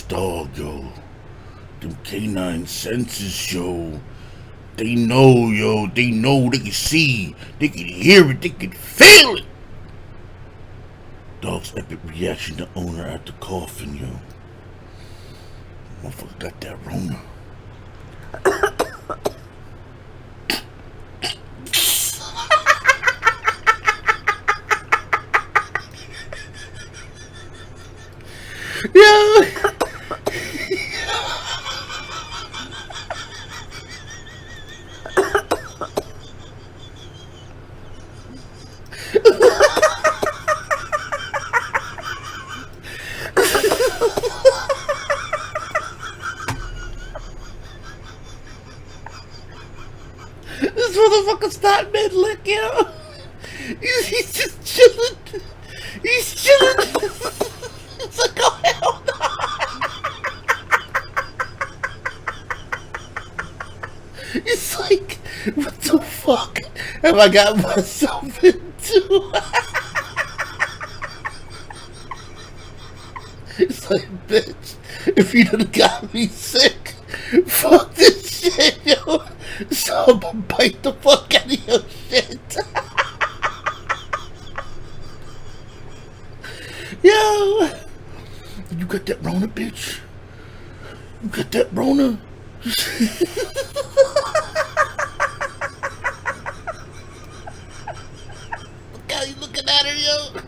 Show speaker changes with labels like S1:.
S1: dog, yo. Them canine senses, yo. They know, yo. They know. They can see. They can hear it. They can feel it. Dog's epic reaction to owner at the coffin, yo. Motherfucker got that RONA. Yeah. This motherfucker's not mid-lick, yo. He's just chilling. He's chilling. It's like, oh hell no. It's like, what the fuck have I got myself into? It's like, bitch, if you done got me sick, fuck this shit, yo. So I'm gonna bite the fuck out of your shit. Yo, you got that RONA, bitch? You got that RONA? Look how you looking at her, yo.